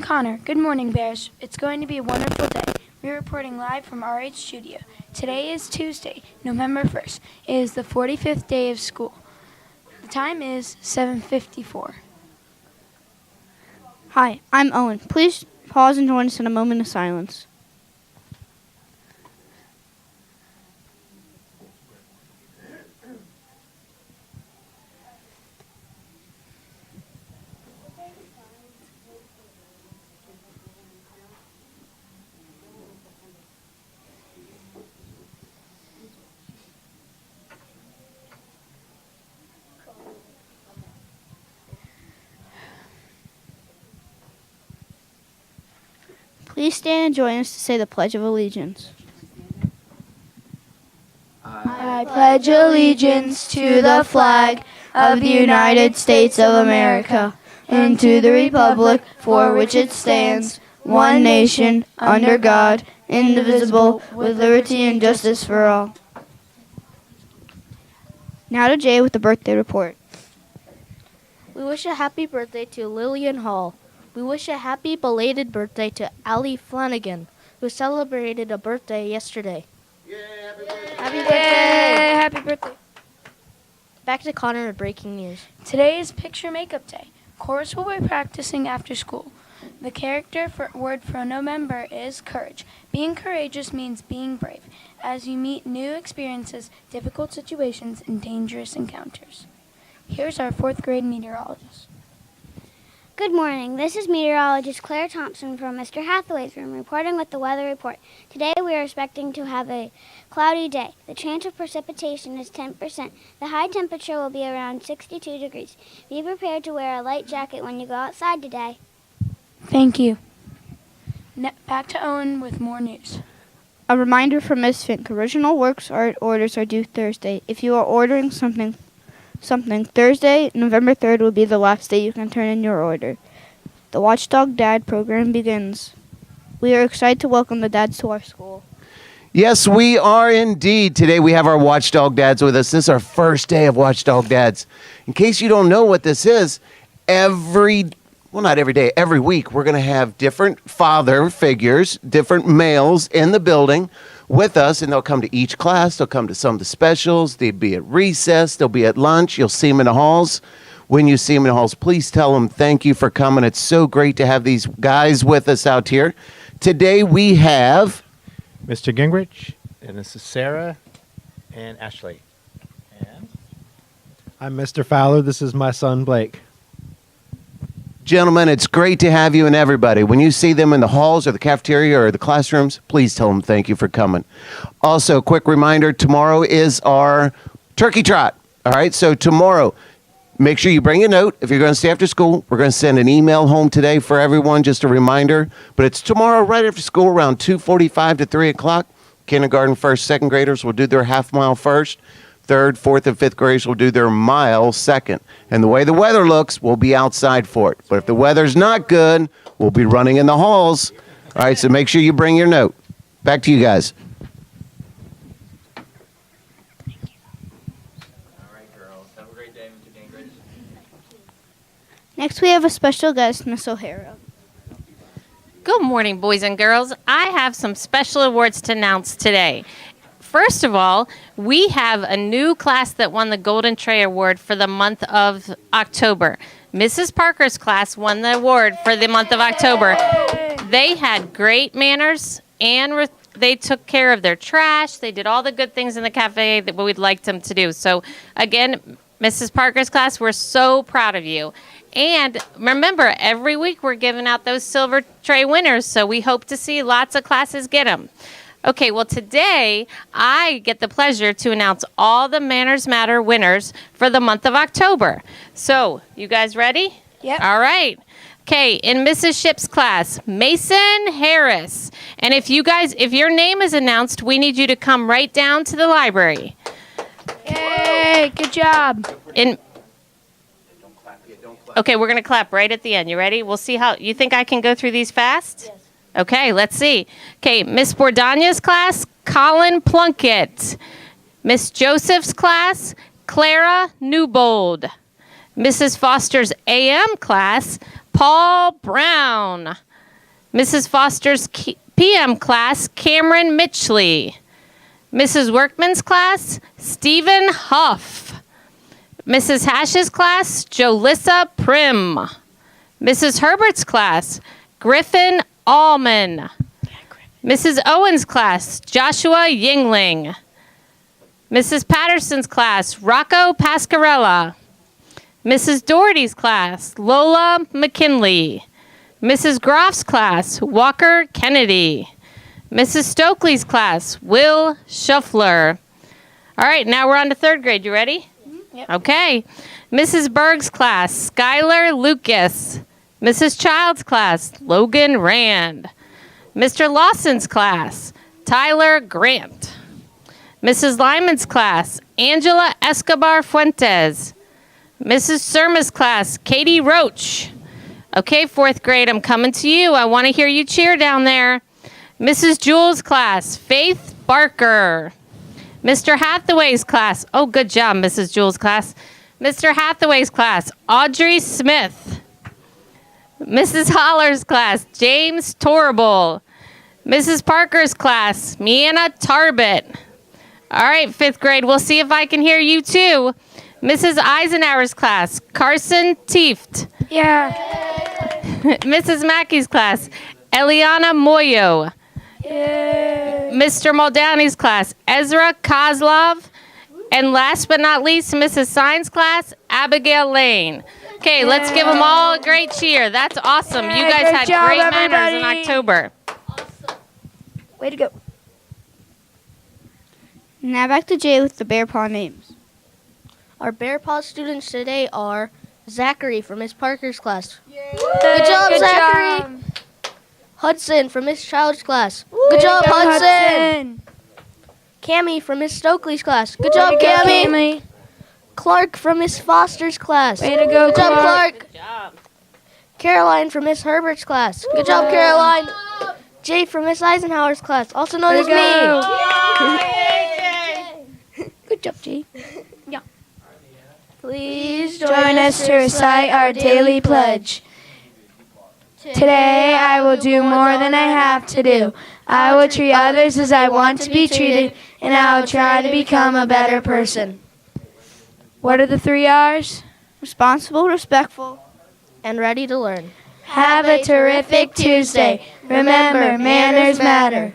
Connor. Good morning, Bears. It's going to be a wonderful day. We're reporting live from RH Studio. Today is Tuesday, November 1st. It is the 45th day of school. The time is 7:54. Hi, I'm Owen. Please pause and join us in a moment of silence. Please stand and join us to say the Pledge of Allegiance. I pledge allegiance to the flag of the United States of America and to the republic for which it stands, one nation, under God, indivisible, with liberty and justice for all. Now to Jay with the birthday report. We wish a happy birthday to Lillian Hall. We wish a happy belated birthday to Allie Flanagan, who celebrated a birthday yesterday. Yay, happy birthday! Happy birthday! Yay, happy birthday. Back to Connor with breaking news. Today is picture makeup day. Chorus will be practicing after school. The word for November is courage. Being courageous means being brave, as you meet new experiences, difficult situations, and dangerous encounters. Here's our 4th grade meteorologist. Good morning. This is meteorologist Claire Thompson from Mr. Hathaway's room reporting with the weather report. Today we are expecting to have a cloudy day. The chance of precipitation is 10%. The high temperature will be around 62 degrees. Be prepared to wear a light jacket when you go outside today. Thank you. Back to Owen with more news. A reminder from Ms. Fink. Original works art orders are due Thursday. If you are ordering something Thursday, November 3rd will be the last day you can turn in your order. The Watchdog Dad program begins. We are excited to welcome the dads to our school. Yes, we are indeed. Today we have our Watchdog Dads with us. This is our first day of Watchdog Dads. In case you don't know what this is, not every day, every week we're going to have different father figures, different males in the building with us, and they'll come to each class. They'll come to some of the specials. They'll be at recess. They'll be at lunch. You'll see them in the halls. When you see them in the halls, please tell them thank you for coming. It's so great to have these guys with us out here. Today we have Mr. Gingrich, and this is Sarah and Ashley. And I'm Mr. Fowler. This is my son, Blake. gentlemen, it's great to have you and everybody. When you see them in the halls or the cafeteria or the classrooms, please tell them thank you for coming. Also, quick reminder, tomorrow is our turkey trot. All right, so tomorrow, make sure you bring a note. If you're going to stay after school, we're going to send an email home today for everyone, just a reminder. But it's tomorrow right after school around 2:45 to 3 o'clock. Kindergarten, first, second graders will do their half mile first. Third, fourth, and fifth graders will do their mile second. And the way the weather looks, we'll be outside for it. But if the weather's not good, we'll be running in the halls. All right, so make sure you bring your note. Back to you guys. All right, girls. Have a great day, Mr. Gingrich. Next, we have a special guest, Miss O'Hara. Good morning, boys and girls. I have some special awards to announce today. First of all, we have a new class that won the Golden Tray Award for the month of October. Mrs. Parker's class won the award for the month of October. They had great manners and they took care of their trash. They did all the good things in the cafe that we'd like them to do. So again, Mrs. Parker's class, we're so proud of you. And remember, every week we're giving out those silver tray winners, so we hope to see lots of classes get them. Okay, well, today I get the pleasure to announce all the Manners Matter winners for the month of October. So, you guys ready? Yep. All right. Okay, in Mrs. Ship's class, Mason Harris. And if your name is announced, we need you to come right down to the library. Yay, good job. Okay, we're going to clap right at the end. You ready? We'll see how, you think I can go through these fast? Yes. Okay, let's see. Okay, Miss Bordagna's class, Colin Plunkett. Miss Joseph's class, Clara Newbold. Mrs. Foster's AM class, Paul Brown. Mrs. Foster's PM class, Cameron Mitchley. Mrs. Workman's class, Stephen Huff. Mrs. Hash's class, Jolissa Prim. Mrs. Herbert's class, Griffin Allman. Mrs. Owen's class, Joshua Yingling. Mrs. Patterson's class, Rocco Pascarella. Mrs. Doherty's class, Lola McKinley. Mrs. Groff's class, Walker Kennedy. Mrs. Stokely's class, Will Shuffler. All right, now we're on to third grade. You ready? Yep. Okay. Mrs. Berg's class, Skylar Lucas. Mrs. Child's class, Logan Rand. Mr. Lawson's class, Tyler Grant. Mrs. Lyman's class, Angela Escobar Fuentes. Mrs. Surma's class, Katie Roach. Okay, fourth grade, I'm coming to you. I want to hear you cheer down there. Mrs. Jules' class, Faith Barker. Mr. Hathaway's class, oh, good job, Mrs. Jules' class. Mr. Hathaway's class, Audrey Smith. Mrs. Holler's class, James Torable. Mrs. Parker's class, Mianna Tarbett. All right, fifth grade, we'll see if I can hear you too. Mrs. Eisenhower's class, Carson Tieft. Yeah. Mrs. Mackey's class, Eliana Moyo. Yeah. Mr. Muldowney's class, Ezra Kozlov. And last but not least, Mrs. Sines' class, Abigail Lane. Okay, let's give them all a great cheer. That's awesome. You guys Good had job, great manners in everybody. October. Way to go. Now back to Jay with the Bear Paw names. Our Bear Paw students today are Zachary from Miss Parker's class. Good job, Zachary. job. Hudson from Miss Child's class. Good job, Hudson. Cammie from Miss Stokely's class. Good job, Way to go, Cammie. Cammie. Clark from Miss Foster's class. Way to go, Good job, Clark. Clark. Caroline from Miss Herbert's class. Good job, Caroline. Jay from Miss Eisenhower's class, also known Way as to go. me. Good job, G. Please Join us to recite our daily pledge. Today I will do more than I have to do. I will treat others as I want to be treated, and I will try to become a better person. What are the 3 R's? Responsible, respectful. and ready to learn. Have a terrific Tuesday. Remember, manners matter.